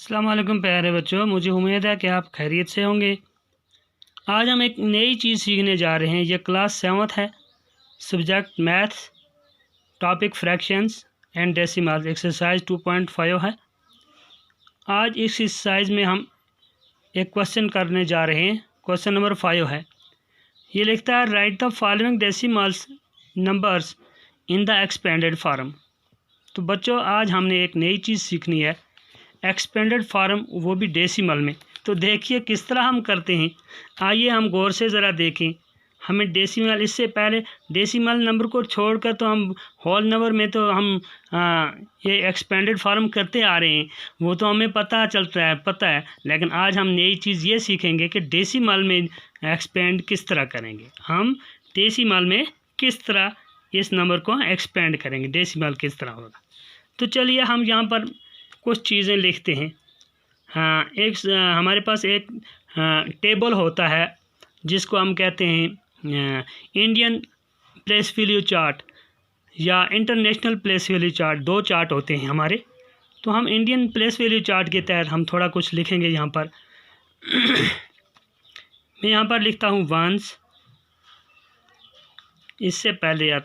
अस्सलाम वालेकुम प्यारे बच्चों, मुझे उम्मीद है कि आप खैरियत से होंगे। आज हम एक नई चीज़ सीखने जा रहे हैं। यह क्लास 7th है, subject maths, topic fractions and decimals, exercise 2.5 है। आज इस एक्सरसाइज में हम एक क्वेश्चन करने जा रहे हैं। क्वेश्चन नंबर 5 है। ये लिखता है right the following decimals numbers in the expanded form. तो बच्चों, आज हमने एक नई चीज़ सीखनी है, एक्सपेंडेड फॉर्म, वो भी डेसिमल में। तो देखिए किस तरह हम करते हैं। आइए हम गौर से ज़रा देखें। हमें डेसिमल, इससे पहले डेसिमल नंबर को छोड़कर तो हम होल नंबर में तो हम ये एक्सपेंडेड फॉर्म करते आ रहे हैं, वो तो हमें पता है। लेकिन आज हम नई चीज़ ये सीखेंगे कि डेसिमल में एक्सपेंड किस तरह करेंगे। हम डेसिमल में किस तरह इस नंबर को एक्सपेंड करेंगे, डेसिमल किस तरह होगा। तो चलिए हम यहाँ पर कुछ चीज़ें लिखते हैं। हाँ, हमारे पास एक टेबल होता है जिसको हम कहते हैं इंडियन प्लेस वैल्यू चार्ट या इंटरनेशनल प्लेस वैल्यू चार्ट। दो चार्ट होते हैं हमारे। तो हम इंडियन प्लेस वैल्यू चार्ट के तहत हम थोड़ा कुछ लिखेंगे यहाँ पर। मैं यहाँ पर लिखता हूँ वंस, इससे पहले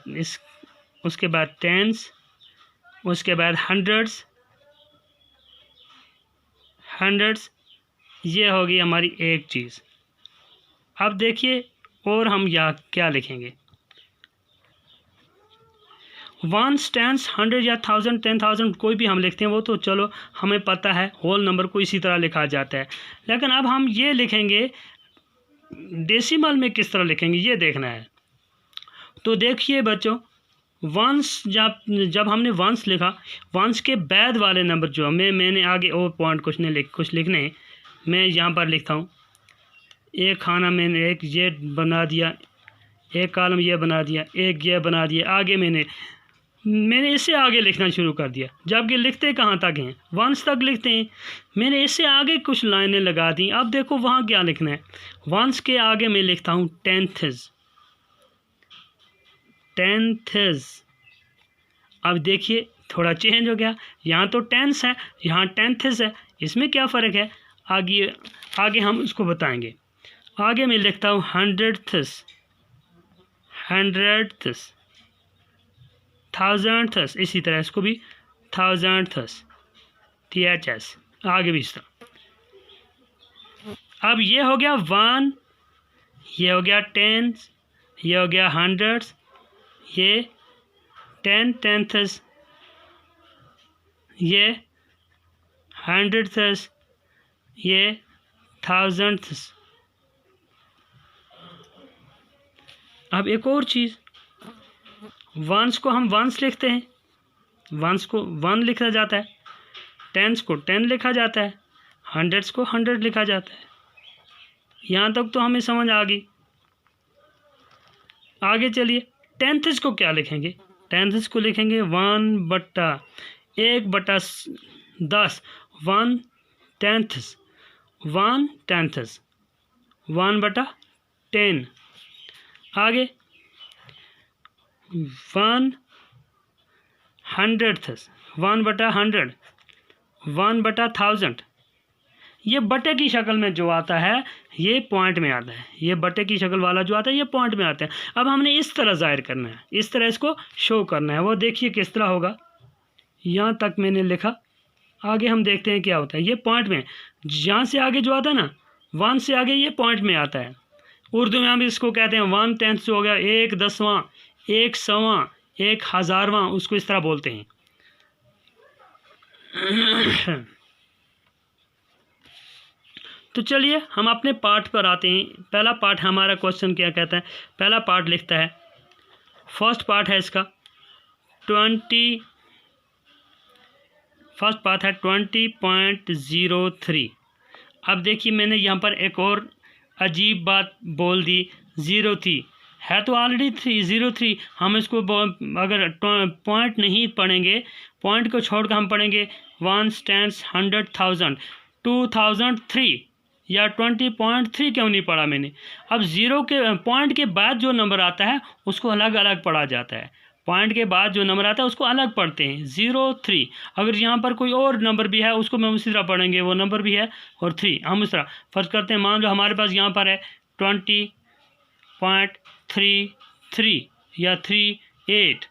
उसके बाद टेंस, उसके बाद हंड्रेड्स, ये होगी हमारी एक चीज़। अब देखिए और हम यहाँ क्या लिखेंगे। वंस, टेंस, 100 या 1000, 10,000 कोई भी हम लिखते हैं, वो तो चलो हमें पता है, होल नंबर को इसी तरह लिखा जाता है। लेकिन अब हम ये लिखेंगे डेसिमल में, किस तरह लिखेंगे ये देखना है। तो देखिए बच्चों, वंस, जब हमने वंस लिखा, वंस के बाद वाले नंबर जो मैंने आगे और पॉइंट कुछ लिखने हैं। मैं यहाँ पर लिखता हूँ एक खाना मैंने एक ये बना दिया, एक कॉलम ये बना दिया, एक ये बना दिया। आगे मैंने इससे आगे लिखना शुरू कर दिया, जबकि लिखते कहाँ तक हैं, वंस तक लिखते हैं। मैंने इससे आगे कुछ लाइनें लगा दी। अब देखो वहाँ क्या लिखना है। वंस के आगे मैं लिखता हूँ टेंथ्स। अब देखिए थोड़ा चेंज हो गया, यहाँ तो टेंस है, यहाँ टेंथ्स है। इसमें क्या फ़र्क है, आगे हम उसको बताएंगे। आगे मैं लिखता हूँ हंड्रेड्स, थाउजेंड्स, इसी तरह इसको भी थाउजेंड्स, THS, आगे भी इस तरह। अब ये हो गया वन, ये हो गया टेंस, ये हो गया हंड्रेड्स, ये टेंथ्स, ये हंड्रेड्स, ये थाउजेंड्स। अब एक और चीज़, वंस को हम वंस लिखते हैं, वंस को वन लिखा जाता है, टेंस को 10 लिखा जाता है, हंड्रेड्स को 100 लिखा जाता है। यहाँ तक तो हमें समझ आ गई। आगे चलिए, टेंथ्स को क्या लिखेंगे। टेंथ्स को लिखेंगे 1/10, 1/10, 1/10। आगे 100, 1/100, 1/1000। ये बटे की शक्ल में जो आता है ये पॉइंट में आता है। ये बटे की शक्ल वाला जो आता है ये पॉइंट में आता है। अब हमने इस तरह ज़ाहिर करना है, इस तरह इसको शो करना है। वो देखिए किस तरह होगा। यहाँ तक मैंने लिखा, आगे हम देखते हैं क्या होता है। ये पॉइंट में, यहाँ से आगे जो आता है ना, 1 से आगे ये पॉइंट में आता है। उर्दू में हम इसको कहते हैं 1/10 हो गया, 1/10वां, 100वां, 1000वां, उसको इस तरह बोलते हैं। तो चलिए हम अपने पार्ट पर आते हैं। पहला पार्ट हमारा क्वेश्चन क्या कहता है। पहला पार्ट लिखता है, फर्स्ट पार्ट है इसका 20.03। अब देखिए मैंने यहाँ पर एक और अजीब बात बोल दी, 0 थी, है तो ऑलरेडी 03। हम इसको अगर पॉइंट नहीं पढ़ेंगे, पॉइंट को छोड़कर हम पढ़ेंगे 1, 10, 100, 1000, 2003 या 20.3 क्यों नहीं पढ़ा मैंने। अब 0 के पॉइंट के बाद जो नंबर आता है उसको अलग अलग पढ़ा जाता है। पॉइंट के बाद जो नंबर आता है उसको अलग पढ़ते हैं, 0 3। अगर यहाँ पर कोई और नंबर भी है उसको हम उसी तरह पढ़ेंगे, वो नंबर भी है और 3 हम इस तरह फर्ज करते हैं। मान लो हमारे पास यहाँ पर है 20.33 या 38,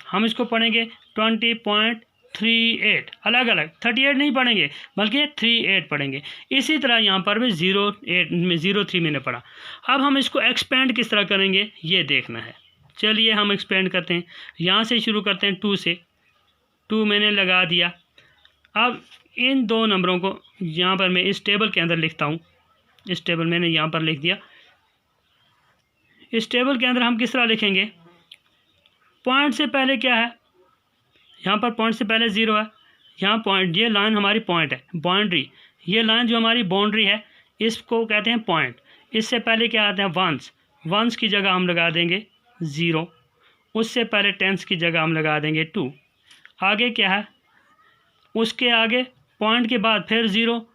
हम इसको पढ़ेंगे 20.38, अलग अलग 38 नहीं पढ़ेंगे बल्कि 38 पढ़ेंगे। इसी तरह यहाँ पर भी 03 मैंने पढ़ा। अब हम इसको एक्सपेंड किस तरह करेंगे ये देखना है। चलिए हम एक्सपेंड करते हैं, यहाँ से शुरू करते हैं 2 से। 2 मैंने लगा दिया। अब इन दो नंबरों को यहाँ पर मैं इस टेबल के अंदर लिखता हूँ। इस टेबल मैंने यहाँ पर लिख दिया। इस टेबल के अंदर हम किस तरह लिखेंगे, पॉइंट से पहले क्या है, यहाँ पर पॉइंट से पहले 0 है, यहाँ पॉइंट, ये लाइन हमारी पॉइंट है, बाउंड्री, ये लाइन जो हमारी बाउंड्री है इसको कहते हैं पॉइंट। इससे पहले क्या आते हैं वंस, वंस की जगह हम लगा देंगे 0, उससे पहले टेंस की जगह हम लगा देंगे 2। आगे क्या है, उसके आगे पॉइंट के बाद फिर 0,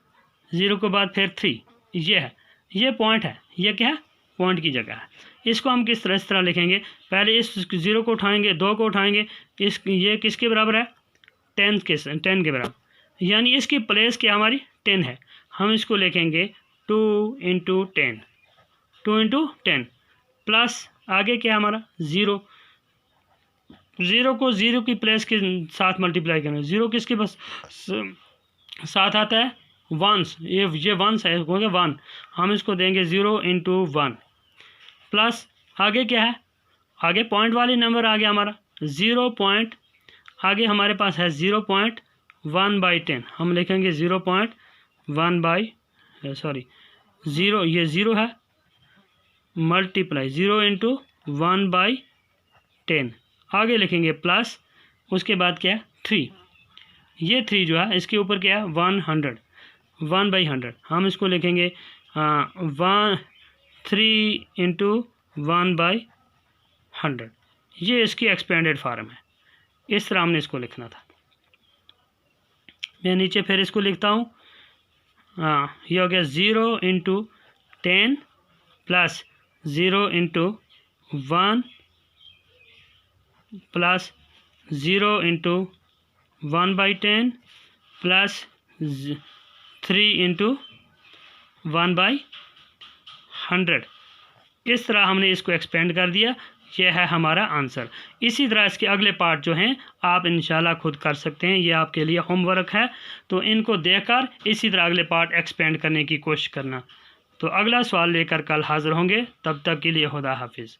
0 के बाद फिर 3, ये है, ये पॉइंट है, ये क्या है पॉइंट की जगह है। इसको हम इस तरह लिखेंगे, पहले इस 0 को उठाएंगे, 2 को उठाएंगे, ये किसके बराबर है 10 के बराबर, यानी इसकी प्लेस क्या हमारी 10 है। हम इसको लिखेंगे 2 × 10, 2 × 10 प्लस आगे क्या हमारा 0, 0 को 0 की प्लेस के साथ मल्टीप्लाई करें। 0 किसके बस साथ आता है वंस, ये वंस है, हो गया 1, हम इसको देंगे 0 × 1 प्लस आगे क्या है, आगे पॉइंट वाले नंबर आ गया हमारा 0 पॉइंट, आगे हमारे पास है 0.1/10, हम लिखेंगे 0.1/0, ये 0 है मल्टीप्लाई 0 × 1/10, आगे लिखेंगे प्लस, उसके बाद क्या है 3, ये 3 जो है इसके ऊपर क्या है 100, 1/100, हम इसको लिखेंगे 3 × 1/100, ये इसकी एक्सपेंडेड फार्म है। इस तरह हमने इसको लिखना था। मैं नीचे फिर इसको लिखता हूँ, ये हो गया 0 × 10 प्लस 0 × 1 प्लस 0 × 1/10 प्लस 3 × 1/100। इस तरह हमने इसको एक्सपेंड कर दिया, यह है हमारा आंसर। इसी तरह इसके अगले पार्ट जो हैं आप इंशाल्लाह खुद कर सकते हैं, ये आपके लिए होमवर्क है, तो इनको देखकर इसी तरह अगले पार्ट एक्सपेंड करने की कोशिश करना। तो अगला सवाल लेकर कल हाज़िर होंगे, तब तक के लिए खुदा हाफिज़।